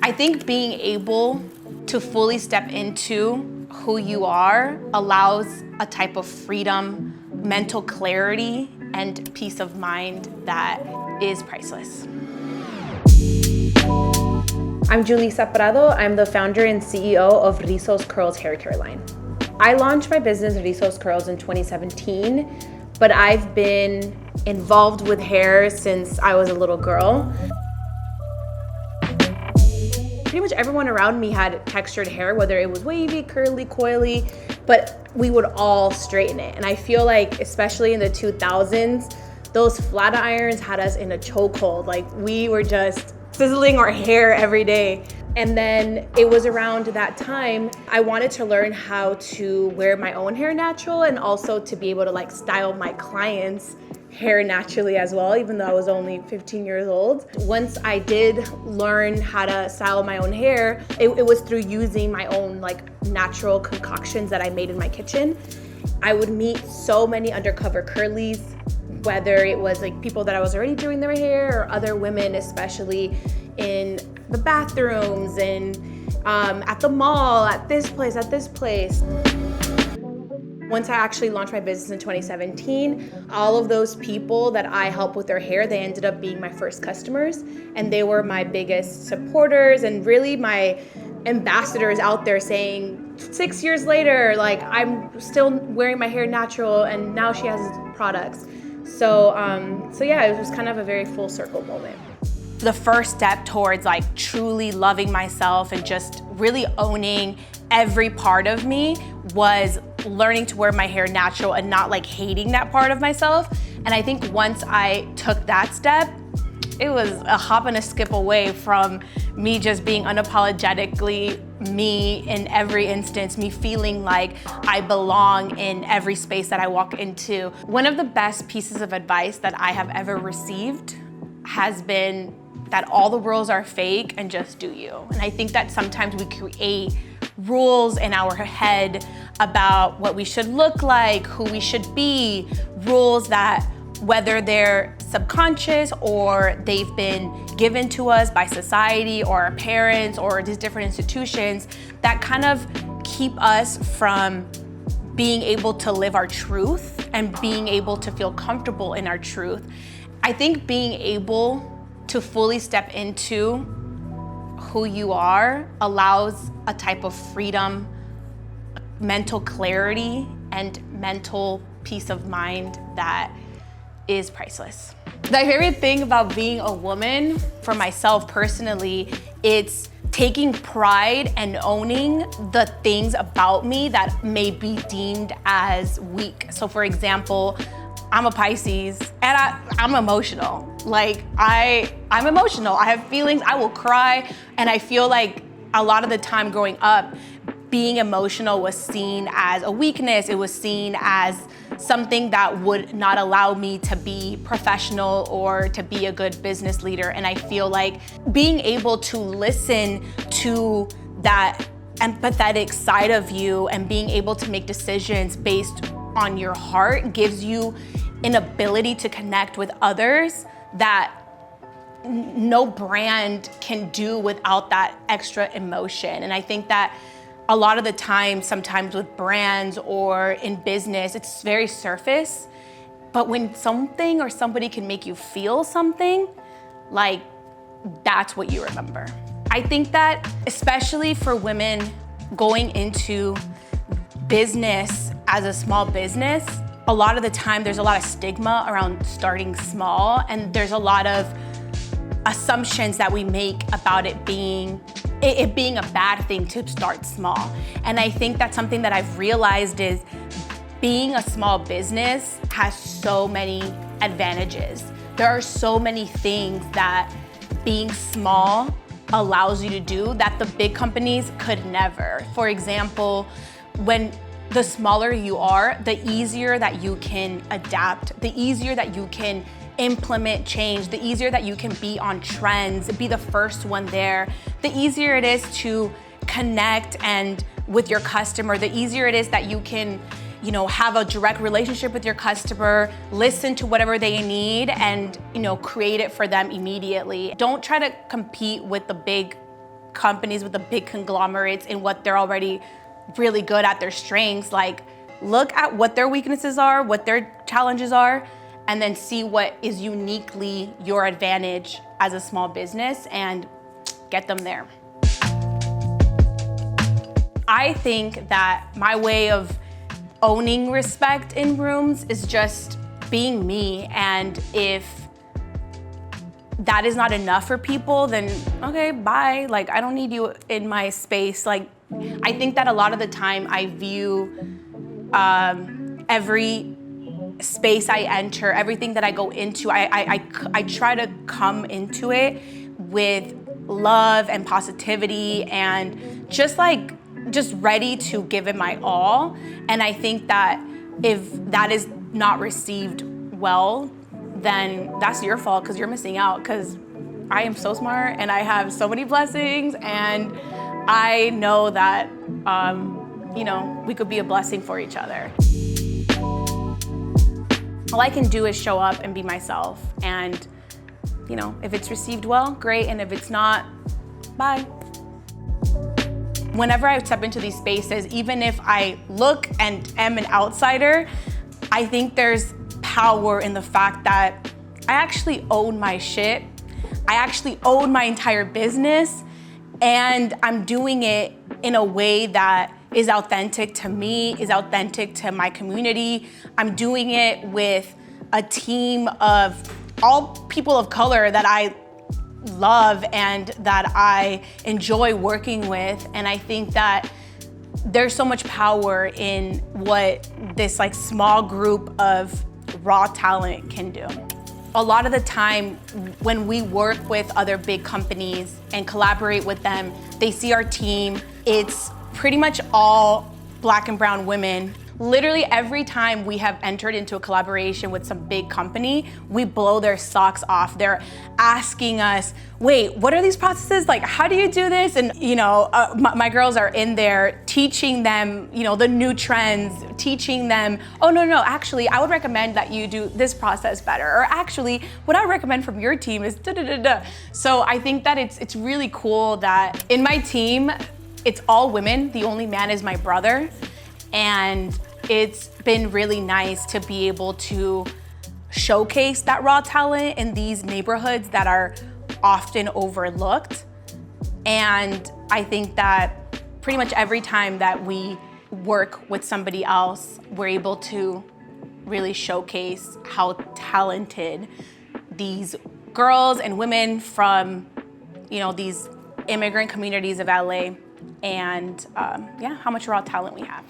I think being able to fully step into who you are allows a type of freedom, mental clarity, and peace of mind that is priceless. I'm Julissa Prado. I'm the founder and CEO of Rizos Curls hair care line. I launched my business Rizos Curls in 2017, but I've been involved with hair since I was a little girl. Pretty much everyone around me had textured hair, whether it was wavy, curly, coily, but we would all straighten it. And I feel like, especially in the 2000s, those flat irons had us in a chokehold. Like, we were just sizzling our hair every day. And then it was around that time, I wanted to learn how to wear my own hair natural and also to be able to like style my clients' hair naturally as well, even though I was only 15 years old. Once I did learn how to style my own hair, it was through using my own like natural concoctions that I made in my kitchen. I would meet so many undercover curlies, whether it was like people that I was already doing their hair or other women, especially in the bathrooms and at the mall, at this place. Once I actually launched my business in 2017, all of those people that I helped with their hair, they ended up being my first customers, and they were my biggest supporters and really my ambassadors out there saying, 6 years later, like, I'm still wearing my hair natural and now she has products. So yeah, it was kind of a very full circle moment. The first step towards like truly loving myself and just really owning every part of me was learning to wear my hair natural and not like hating that part of myself. And I think once I took that step, it was a hop and a skip away from me just being unapologetically me in every instance, me feeling like I belong in every space that I walk into. One of the best pieces of advice that I have ever received has been that all the rules are fake and just do you. And I think that sometimes we create rules in our head about what we should look like, who we should be, rules that whether they're subconscious or they've been given to us by society or our parents or these different institutions that kind of keep us from being able to live our truth and being able to feel comfortable in our truth. I think being able to fully step into who you are allows a type of freedom, mental clarity, and mental peace of mind that is priceless. My favorite thing about being a woman, for myself personally, it's taking pride and owning the things about me that may be deemed as weak. So for example, I'm a Pisces and I'm emotional. Like I'm emotional, I have feelings, I will cry. And I feel like a lot of the time growing up, being emotional was seen as a weakness. It was seen as something that would not allow me to be professional or to be a good business leader. And I feel like being able to listen to that empathetic side of you and being able to make decisions based on your heart gives you an ability to connect with others that no brand can do without that extra emotion. And I think that a lot of the time, sometimes with brands or in business, it's very surface. But when something or somebody can make you feel something, like that's what you remember. I think that especially for women going into business as a small business, a lot of the time there's a lot of stigma around starting small, and there's a lot of assumptions that we make about it being a bad thing to start small. And I think that's something that I've realized is being a small business has so many advantages. There are so many things that being small allows you to do that the big companies could never. For example, when the smaller you are, the easier that you can adapt, the easier that you can implement change, the easier that you can be on trends, be the first one there, the easier it is to connect and with your customer, the easier it is that you can, have a direct relationship with your customer, listen to whatever they need and, create it for them immediately. Don't try to compete with the big companies with the big conglomerates in what they're already really good at, their strengths. Like, look at what their weaknesses are, what their challenges are, and then see what is uniquely your advantage as a small business and get them there. I think that my way of owning respect in rooms is just being me, and if that is not enough for people, then okay, bye. Like, I don't need you in my space. Like, I think that a lot of the time I view every space I enter, everything that I go into, I try to come into it with love and positivity and just ready to give it my all. And I think that if that is not received well, then that's your fault, because you're missing out, because I am so smart and I have so many blessings, and I know that we could be a blessing for each other. All I can do is show up and be myself, and if it's received well, great, and if it's not, bye. Whenever I step into these spaces, even if I look and am an outsider, I think there's power in the fact that I actually own my shit. I actually own my entire business, and I'm doing it in a way that is authentic to me, is authentic to my community. I'm doing it with a team of all people of color that I love and that I enjoy working with. And I think that there's so much power in what this small group of raw talent can do. A lot of the time when we work with other big companies and collaborate with them, they see our team, it's pretty much all Black and brown women. Literally every time we have entered into a collaboration with some big company, we blow their socks off. They're asking us, wait, what are these processes? Like, how do you do this? And my girls are in there teaching them, the new trends, teaching them, oh no, actually, I would recommend that you do this process better. Or actually, what I recommend from your team is da-da-da-da. So I think that it's really cool that in my team, it's all women. The only man is my brother. And it's been really nice to be able to showcase that raw talent in these neighborhoods that are often overlooked. And I think that pretty much every time that we work with somebody else, we're able to really showcase how talented these girls and women from, these immigrant communities of LA and how much raw talent we have.